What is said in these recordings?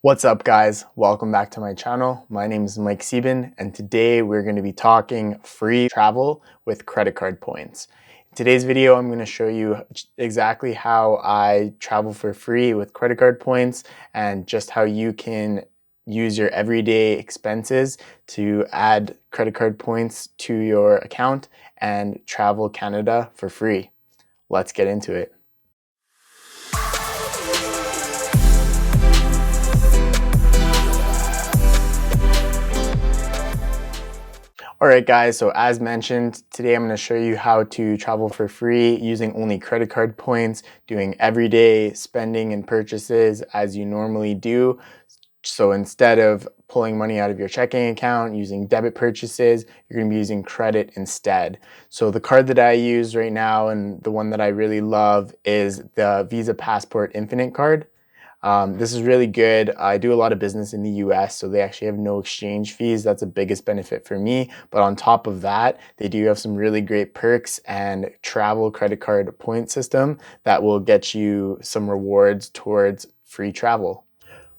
What's up guys? Welcome back to my channel. My name is Mike Sieben and today we're going to be talking free travel with credit card points. In today's video I'm going to show you exactly how I travel for free with credit card points and just how you can use your everyday expenses to add credit card points to your account and travel Canada for free. Let's get into it. Alright guys, so as mentioned, today I'm going to show you how to travel for free using only credit card points, doing everyday spending and purchases as you normally do. So instead of pulling money out of your checking account, using debit purchases, you're going to be using credit instead. So the card that I use right now and the one that I really love is the Visa Passport Infinite card. This is really good. I do a lot of business in the US, so they actually have no exchange fees. That's the biggest benefit for me. But on top of that, they do have some really great perks and travel credit card point system that will get you some rewards towards free travel.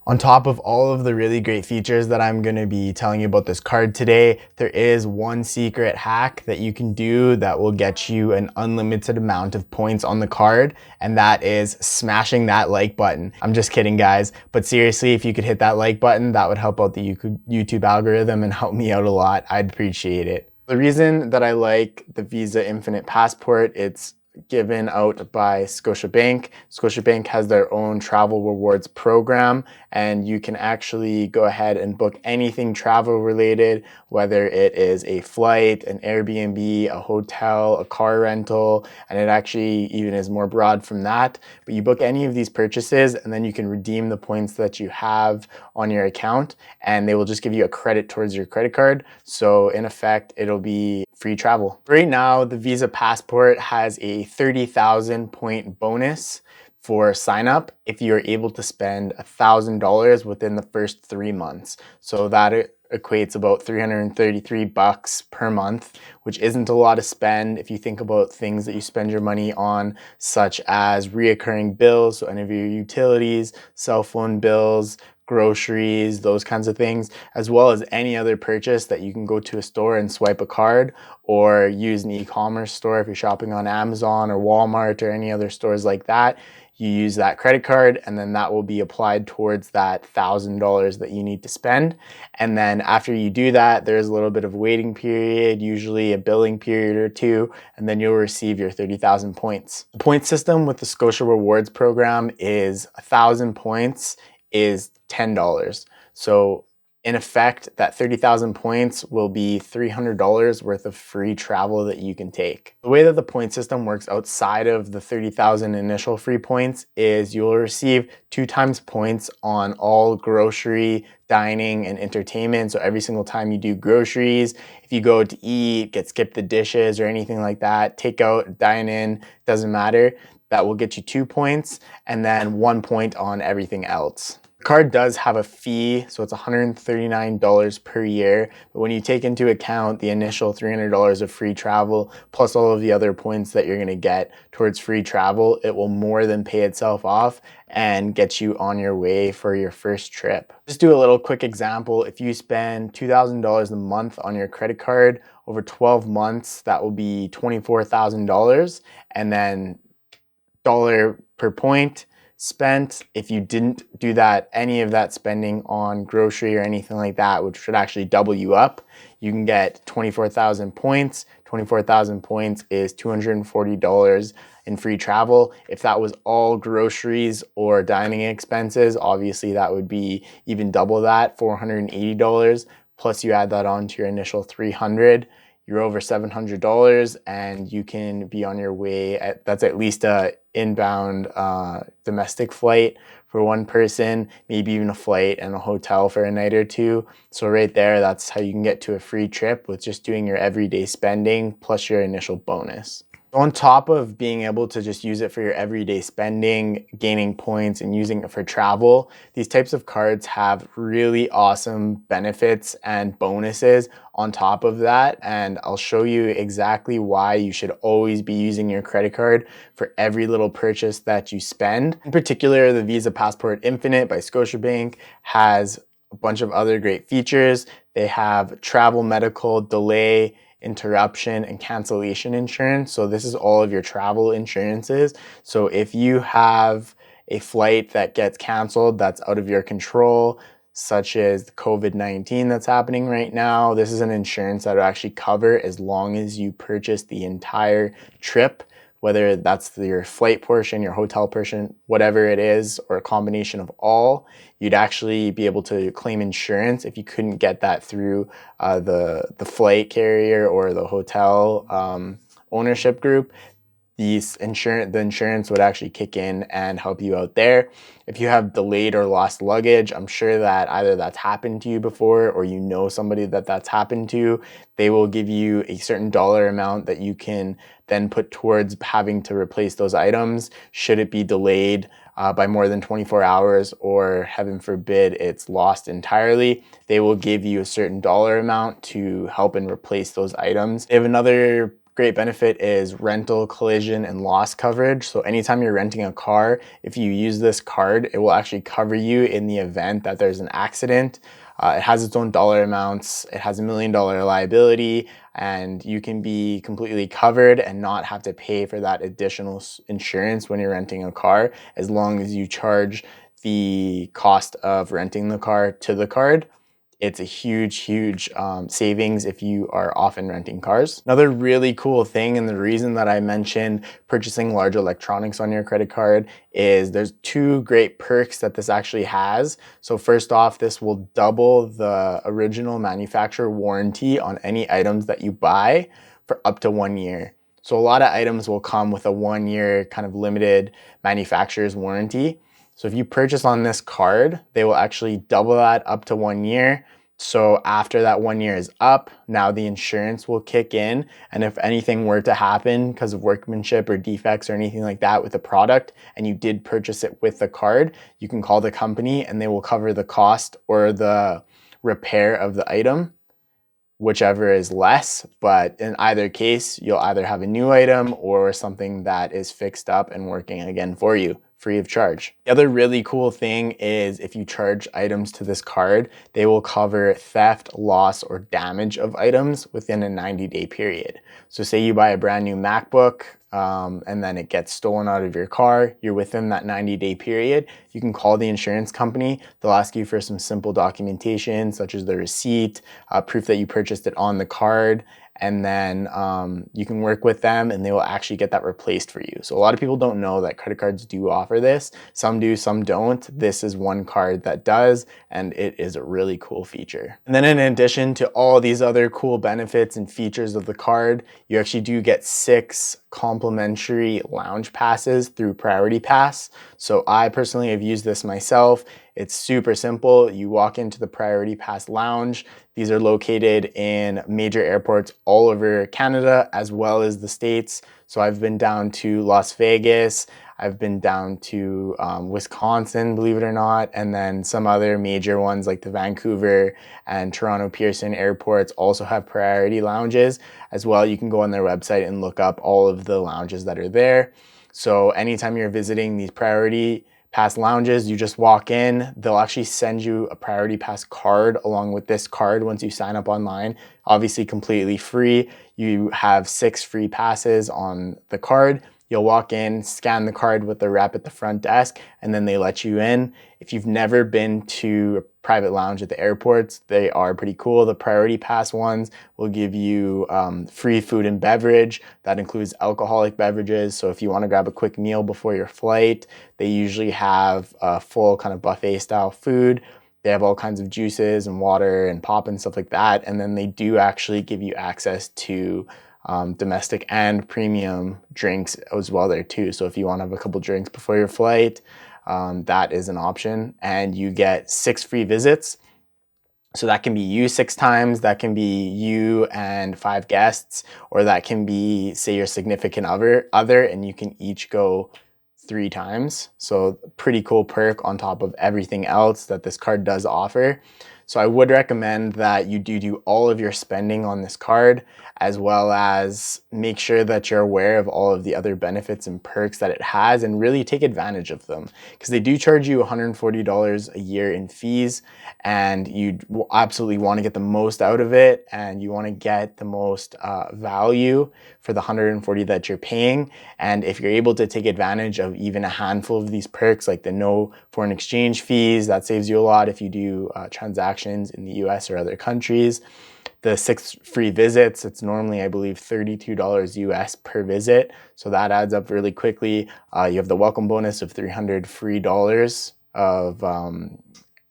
On top of all of the really great features that I'm going to be telling you about this card today, there is one secret hack that you can do that will get you an unlimited amount of points on the card, and that is smashing that like button. I'm just kidding guys, but seriously, if you could hit that like button, that would help out the YouTube algorithm and help me out a lot. I'd appreciate it. The reason that I like the Visa Infinite Passport, it's given out by Scotiabank. Scotiabank has their own travel rewards program, and you can actually go ahead and book anything travel related, whether it is a flight, an Airbnb, a hotel, a car rental, and it actually even is more broad from that. But you book any of these purchases and then you can redeem the points that you have on your account, and they will just give you a credit towards your credit card. So in effect, it'll be free travel. Right now, the Visa Passport has a 30,000 point bonus for sign up if you're able to spend $1,000 within the first 3 months. So that equates about $333 per month, which isn't a lot of spend if you think about things that you spend your money on, such as reoccurring bills, so any of your utilities, cell phone bills, groceries, those kinds of things, as well as any other purchase that you can go to a store and swipe a card, or use an e-commerce store if you're shopping on Amazon or Walmart or any other stores like that. You use that credit card and then that will be applied towards that $1,000 that you need to spend. And then after you do that, there's a little bit of a waiting period, usually a billing period or two, and then you'll receive your 30,000 points. The point system with the Scotia Rewards program is 1,000 points is $10. So in effect, that 30,000 points will be $300 worth of free travel that you can take. The way that the point system works outside of the 30,000 initial free points is you'll receive 2 times points on all grocery, dining, and entertainment. So every single time you do groceries, if you go to eat, get skipped the dishes or anything like that, take out, dine in, doesn't matter, that will get you 2 points, and then 1 point on everything else. The card does have a fee, so it's $139 per year, but when you take into account the initial $300 of free travel, plus all of the other points that you're going to get towards free travel, it will more than pay itself off and get you on your way for your first trip. Just do a little quick example. If you spend $2,000 a month on your credit card, over 12 months, that will be $24,000, and then dollar per point spent. If you didn't do that, any of that spending on grocery or anything like that, which should actually double you up, you can get 24,000 points. 24,000 points is $240 in free travel. If that was all groceries or dining expenses, obviously that would be even double that, $480. Plus you add that on to your initial $300. You're over $700 and you can be on your way. That's at least a inbound domestic flight for one person, maybe even a flight and a hotel for a night or two. So right there, that's how you can get to a free trip with just doing your everyday spending plus your initial bonus. On top of being able to just use it for your everyday spending, gaining points, and using it for travel, these types of cards have really awesome benefits and bonuses on top of that. And I'll show you exactly why you should always be using your credit card for every little purchase that you spend. In particular, the Visa Passport Infinite by Scotiabank has a bunch of other great features. They have travel, medical, delay, interruption, and cancellation insurance. So this is all of your travel insurances. So if you have a flight that gets canceled that's out of your control, such as the COVID-19 that's happening right now, this is an insurance that will actually cover as long as you purchase the entire trip, whether that's your flight portion, your hotel portion, whatever it is, or a combination of all. You'd actually be able to claim insurance if you couldn't get that through the flight carrier or the hotel ownership group. The insurance would actually kick in and help you out there. If you have delayed or lost luggage, I'm sure that either that's happened to you before or you know somebody that's happened to. They will give you a certain dollar amount that you can then put towards having to replace those items should it be delayed by more than 24 hours, or heaven forbid it's lost entirely. They will give you a certain dollar amount to help and replace those items. They have another great benefit is rental, collision, and loss coverage. So anytime you're renting a car, if you use this card, it will actually cover you in the event that there's an accident. It has its own dollar amounts. It has $1 million liability, and you can be completely covered and not have to pay for that additional insurance when you're renting a car, as long as you charge the cost of renting the car to the card. It's a huge savings if you are often renting cars. Another really cool thing, and the reason that I mentioned purchasing large electronics on your credit card, is there's two great perks that this actually has. So first off, this will double the original manufacturer warranty on any items that you buy for up to 1 year. So a lot of items will come with a 1 year kind of limited manufacturer's warranty. So if you purchase on this card, they will actually double that up to 1 year. So after that 1 year is up, now the insurance will kick in. And if anything were to happen because of workmanship or defects or anything like that with the product, and you did purchase it with the card, you can call the company and they will cover the cost or the repair of the item, whichever is less. But in either case, you'll either have a new item or something that is fixed up and working again for you, free of charge. The other really cool thing is if you charge items to this card, they will cover theft, loss, or damage of items within a 90-day period. So say you buy a brand new MacBook and then it gets stolen out of your car, you're within that 90-day period, you can call the insurance company. They'll ask you for some simple documentation such as the receipt, proof that you purchased it on the card, and then you can work with them and they will actually get that replaced for you. So a lot of people don't know that credit cards do offer this. Some do, some don't. This is one card that does, and it is a really cool feature. And then in addition to all these other cool benefits and features of the card, you actually do get 6 complimentary lounge passes through Priority Pass. So I personally have used this myself. It's super simple. You walk into the Priority Pass lounge. These are located in major airports all over Canada as well as the States. So I've been down to Las Vegas, I've been down to Wisconsin, believe it or not, and then some other major ones like the Vancouver and Toronto Pearson airports also have priority lounges as well. You can go on their website and look up all of the lounges that are there. So anytime you're visiting these Priority Pass lounges, you just walk in, they'll actually send you a Priority Pass card along with this card once you sign up online, obviously completely free. You have 6 free passes on the card. You'll walk in, scan the card with the rep at the front desk, and then they let you in. If you've never been to a private lounge at the airports, they are pretty cool. The Priority Pass ones will give you free food and beverage. That includes alcoholic beverages. So if you want to grab a quick meal before your flight, they usually have a full kind of buffet style food. They have all kinds of juices and water and pop and stuff like that. And then they do actually give you access to domestic and premium drinks as well there too. So if you want to have a couple drinks before your flight, that is an option. And you get 6 free visits. So that can be you 6 times, that can be you and 5 guests, or that can be, say, your significant other, and you can each go 3 times. So pretty cool perk on top of everything else that this card does offer. So I would recommend that you do all of your spending on this card, as well as make sure that you're aware of all of the other benefits and perks that it has, and really take advantage of them, because they do charge you $140 a year in fees, and you absolutely want to get the most out of it, and you want to get the most value for the $140 that you're paying. And if you're able to take advantage of even a handful of these perks, like the no foreign exchange fees, that saves you a lot if you do transactions in the US or other countries. The 6 free visits, it's normally, I believe, $32 US per visit. So that adds up really quickly. You have the welcome bonus of $300 free of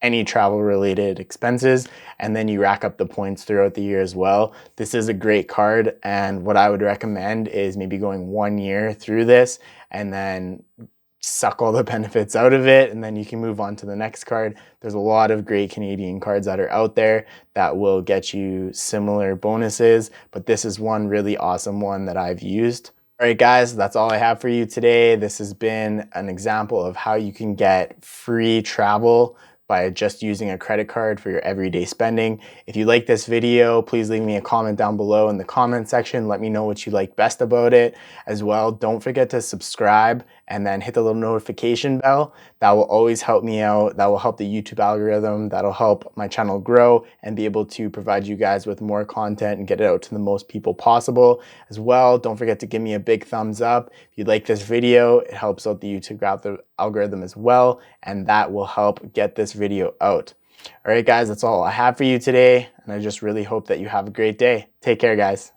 any travel related expenses, and then you rack up the points throughout the year as well. This is a great card, and what I would recommend is maybe going 1 year through this and then suck all the benefits out of it, and then you can move on to the next card. There's a lot of great Canadian cards that are out there that will get you similar bonuses, but this is one really awesome one that I've used. All right, guys, that's all I have for you today. This has been an example of how you can get free travel by just using a credit card for your everyday spending. If you like this video, please leave me a comment down below in the comment section. Let me know what you like best about it. As well, don't forget to subscribe and then hit the little notification bell. That will always help me out. That will help the YouTube algorithm. That'll help my channel grow and be able to provide you guys with more content and get it out to the most people possible. As well, don't forget to give me a big thumbs up. If you like this video, it helps out the YouTube algorithm as well, and that will help get this video out. All right, guys, that's all I have for you today, and I just really hope that you have a great day. Take care, guys.